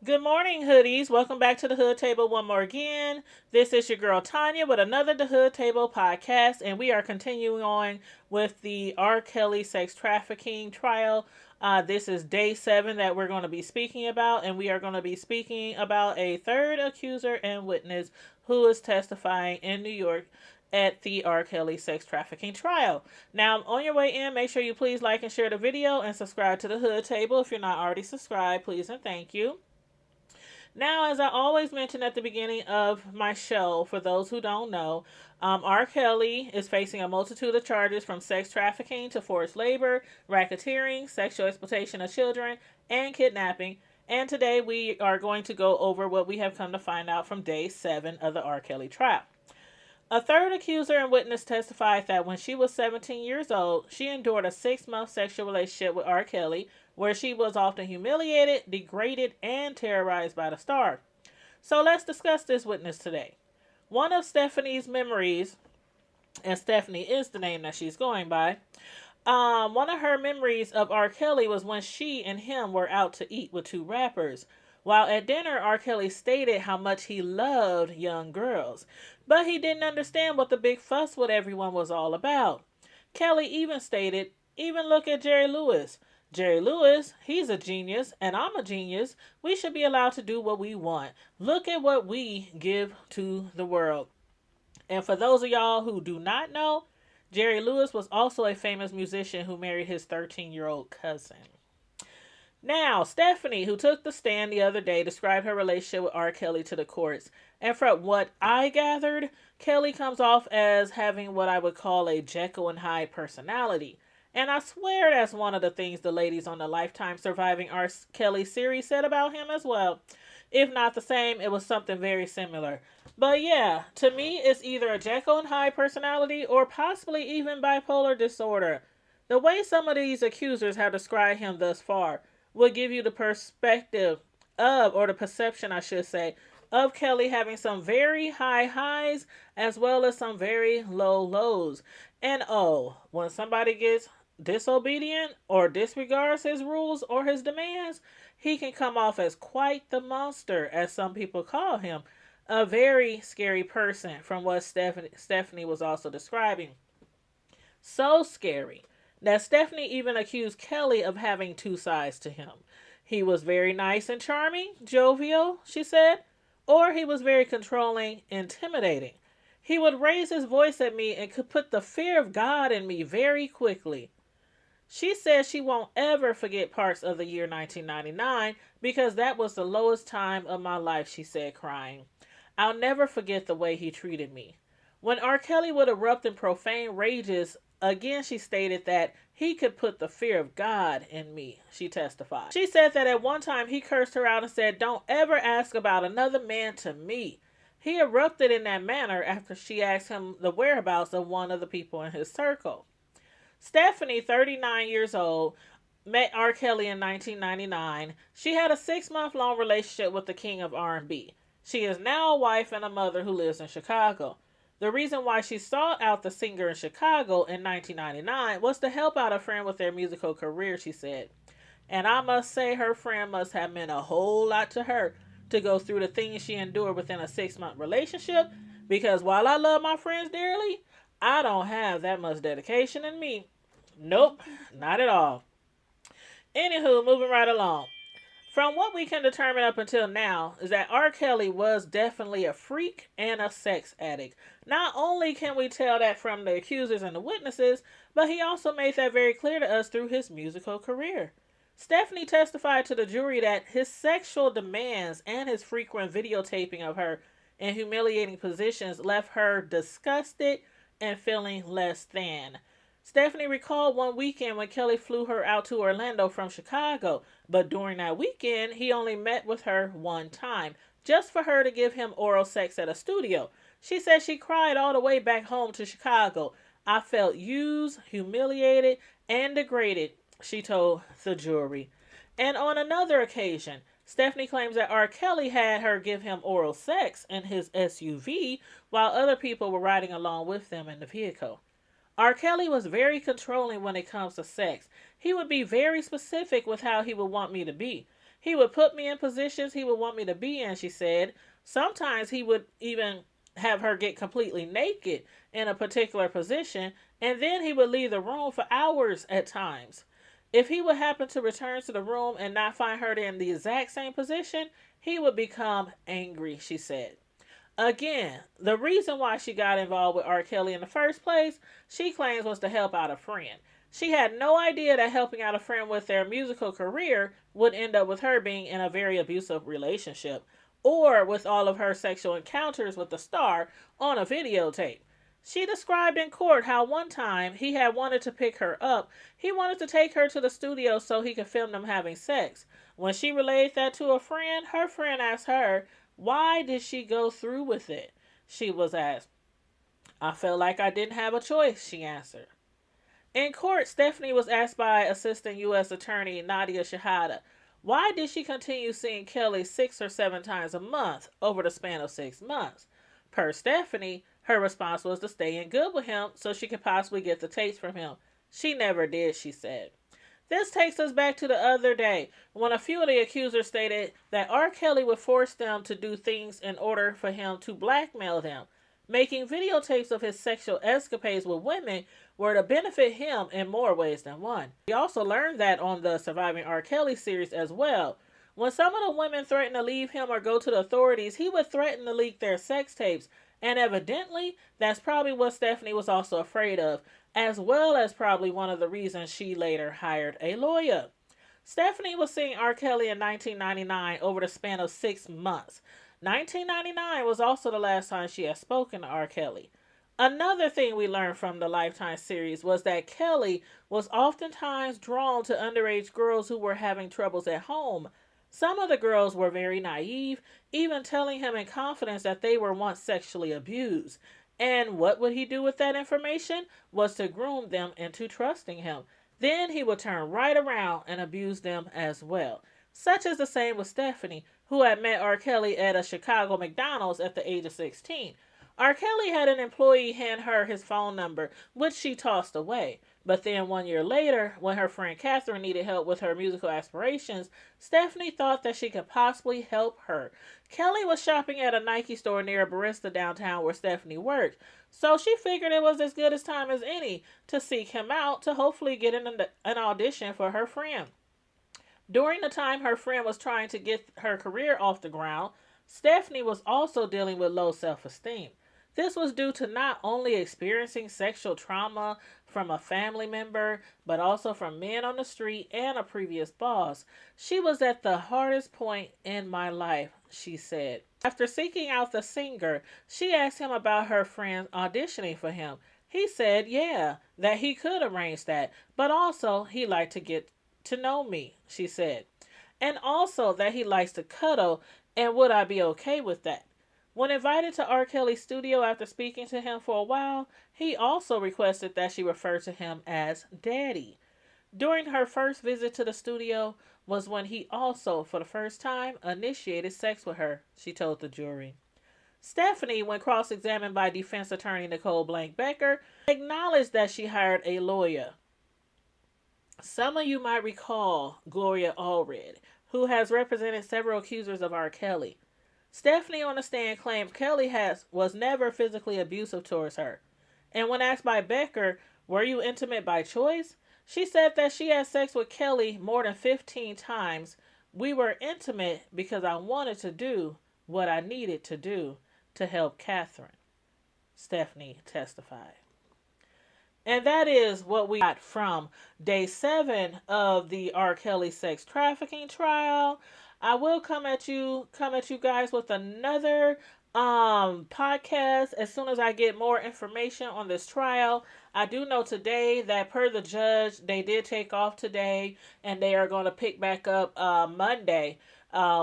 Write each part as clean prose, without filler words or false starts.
Good morning, hoodies. Welcome back to the Hood Table one more again. This is your girl Tanya with another The Hood Table podcast, and we are continuing on with the R. Kelly sex trafficking trial. This is day 7 that we're going to be speaking about, and we are going to be speaking about a third accuser and witness who is testifying in New York at the R. Kelly sex trafficking trial. Now, on your way in, make sure you please like and share the video and subscribe to the Hood Table. If you're not already subscribed, please and thank you. Now, as I always mention at the beginning of my show, for those who don't know, R. Kelly is facing a multitude of charges from sex trafficking to forced labor, racketeering, sexual exploitation of children, and kidnapping. And today we are going to go over what we have come to find out from day 7 of the R. Kelly trial. A third accuser and witness testified that when she was 17 years old, she endured a 6-month sexual relationship with R. Kelly, where she was often humiliated, degraded, and terrorized by the star. So let's discuss this witness today. One of Stephanie's memories, and Stephanie is the name that she's going by, one of her memories of R. Kelly was when she and him were out to eat with 2 rappers. While at dinner, R. Kelly stated how much he loved young girls, but he didn't understand what the big fuss with everyone was all about. Kelly even stated, "Even look at Jerry Lewis. Jerry Lewis, he's a genius, and I'm a genius. We should be allowed to do what we want. Look at what we give to the world." And for those of y'all who do not know, Jerry Lewis was also a famous musician who married his 13-year-old cousin. Now, Stephanie, who took the stand the other day, described her relationship with R. Kelly to the courts. And from what I gathered, Kelly comes off as having what I would call a Jekyll and Hyde personality. And I swear that's one of the things the ladies on the Lifetime Surviving R. Kelly series said about him as well. If not the same, it was something very similar. But yeah, to me, it's either a Jekyll and Hyde personality or possibly even bipolar disorder. The way some of these accusers have described him thus far would give you the perspective of, or the perception, I should say, of Kelly having some very high highs as well as some very low lows. And oh, when somebody gets disobedient or disregards his rules or his demands, he can come off as quite the monster, as some people call him. A very scary person, from what Stephanie was also describing. So scary that Stephanie even accused Kelly of having 2 sides to him. He was very nice and charming, jovial, she said, or he was very controlling, intimidating. He would raise his voice at me and could put the fear of God in me very quickly. She says she won't ever forget parts of the year 1999 because that was the lowest time of my life, she said, crying. I'll never forget the way he treated me. When R. Kelly would erupt in profane rages, again she stated that he could put the fear of God in me, she testified. She said that at one time he cursed her out and said, "Don't ever ask about another man to me." He erupted in that manner after she asked him the whereabouts of one of the people in his circle. Stephanie, 39 years old, met R. Kelly in 1999. She had a 6-month-long relationship with the king of R&B. She is now a wife and a mother who lives in Chicago. The reason why she sought out the singer in Chicago in 1999 was to help out a friend with their musical career, she said. And I must say her friend must have meant a whole lot to her to go through the things she endured within a 6-month relationship, because while I love my friends dearly, I don't have that much dedication in me. Nope, not at all. Anywho, moving right along. From what we can determine up until now is that R. Kelly was definitely a freak and a sex addict. Not only can we tell that from the accusers and the witnesses, but he also made that very clear to us through his musical career. Stephanie testified to the jury that his sexual demands and his frequent videotaping of her in humiliating positions left her disgusted and feeling less than. Stephanie recalled one weekend when Kelly flew her out to Orlando from Chicago, but during that weekend, he only met with her one time, just for her to give him oral sex at a studio. She said she cried all the way back home to Chicago. "I felt used, humiliated, and degraded," she told the jury. And on another occasion, Stephanie claims that R. Kelly had her give him oral sex in his SUV while other people were riding along with them in the vehicle. R. Kelly was very controlling when it comes to sex. He would be very specific with how he would want me to be. He would put me in positions he would want me to be in, she said. Sometimes he would even have her get completely naked in a particular position, and then he would leave the room for hours at times. If he would happen to return to the room and not find her in the exact same position, he would become angry, she said. Again, the reason why she got involved with R. Kelly in the first place, she claims, was to help out a friend. She had no idea that helping out a friend with their musical career would end up with her being in a very abusive relationship, or with all of her sexual encounters with the star on a videotape. She described in court how one time he had wanted to pick her up. He wanted to take her to the studio so he could film them having sex. When she relayed that to a friend, her friend asked her, why did she go through with it? She was asked. I felt like I didn't have a choice, she answered. In court, Stephanie was asked by Assistant U.S. Attorney Nadia Shahada, why did she continue seeing Kelly 6 or 7 times a month over the span of 6 months? Per Stephanie, her response was to stay in good with him so she could possibly get the tapes from him. She never did, she said. This takes us back to the other day when a few of the accusers stated that R. Kelly would force them to do things in order for him to blackmail them. Making videotapes of his sexual escapades with women were to benefit him in more ways than one. We also learned that on the Surviving R. Kelly series as well. When some of the women threatened to leave him or go to the authorities, he would threaten to leak their sex tapes. And evidently, that's probably what Stephanie was also afraid of, as well as probably one of the reasons she later hired a lawyer. Stephanie was seeing R. Kelly in 1999 over the span of 6 months. 1999 was also the last time she had spoken to R. Kelly. Another thing we learned from the Lifetime series was that Kelly was oftentimes drawn to underage girls who were having troubles at home. Some of the girls were very naive, even telling him in confidence that they were once sexually abused. And what would he do with that information? Was to groom them into trusting him. Then he would turn right around and abuse them as well. Such is the same with Stephanie, who had met R. Kelly at a Chicago McDonald's at the age of 16. R. Kelly had an employee hand her his phone number, which she tossed away. But then 1 year later, when her friend Catherine needed help with her musical aspirations, Stephanie thought that she could possibly help her. Kelly was shopping at a Nike store near a barista downtown where Stephanie worked, so she figured it was as good a time as any to seek him out to hopefully get an audition for her friend. During the time her friend was trying to get her career off the ground, Stephanie was also dealing with low self-esteem. This was due to not only experiencing sexual trauma from a family member, but also from men on the street and a previous boss. She was at the hardest point in my life, she said. After seeking out the singer, she asked him about her friend auditioning for him. He said, yeah, that he could arrange that, but also he liked to get to know me, she said. And also that he likes to cuddle, and would I be okay with that? When invited to R. Kelly's studio after speaking to him for a while, he also requested that she refer to him as Daddy. During her first visit to the studio was when he also, for the first time, initiated sex with her, she told the jury. Stephanie, when cross-examined by defense attorney Nicole Blank Becker, acknowledged that she hired a lawyer. Some of you might recall Gloria Allred, who has represented several accusers of R. Kelly. Stephanie on the stand claimed Kelly was never physically abusive towards her. And when asked by Becker, were you intimate by choice? She said that she had sex with Kelly more than 15 times. We were intimate because I wanted to do what I needed to do to help Catherine, Stephanie testified. And that is what we got from day 7 of the R. Kelly sex trafficking trial. I will come at you guys with another podcast as soon as I get more information on this trial. I do know today that per the judge, they did take off today and they are going to pick back up Monday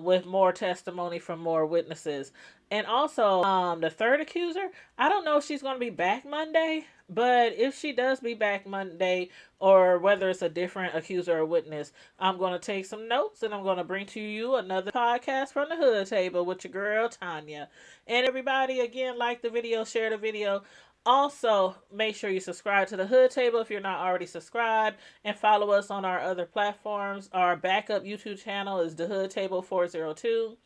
with more testimony from more witnesses. And also, the third accuser, I don't know if she's going to be back Monday, but if she does be back Monday, or whether it's a different accuser or witness, I'm going to take some notes and I'm going to bring to you another podcast from the Hood Table with your girl, Tanya. And everybody, again, like the video, share the video. Also, make sure you subscribe to the Hood Table if you're not already subscribed, and follow us on our other platforms. Our backup YouTube channel is the Hood Table 402.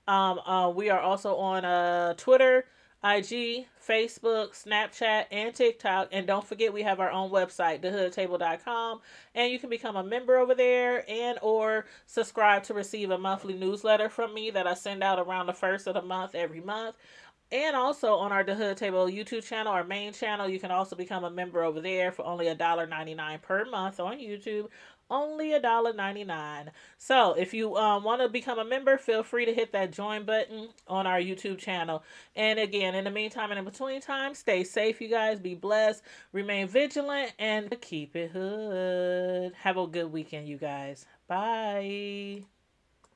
We are also on Twitter, IG, Facebook, Snapchat, and TikTok. And don't forget, we have our own website, thehoodtable.com, and you can become a member over there and or subscribe to receive a monthly newsletter from me that I send out around the first of the month every month. And also on our The Hood Table YouTube channel, our main channel, you can also become a member over there for only $1.99 per month on YouTube. Only $1.99. So if you want to become a member, feel free to hit that join button on our YouTube channel. And again, in the meantime and in between time, stay safe, you guys. Be blessed, remain vigilant, and keep it hood. Have a good weekend, you guys. Bye.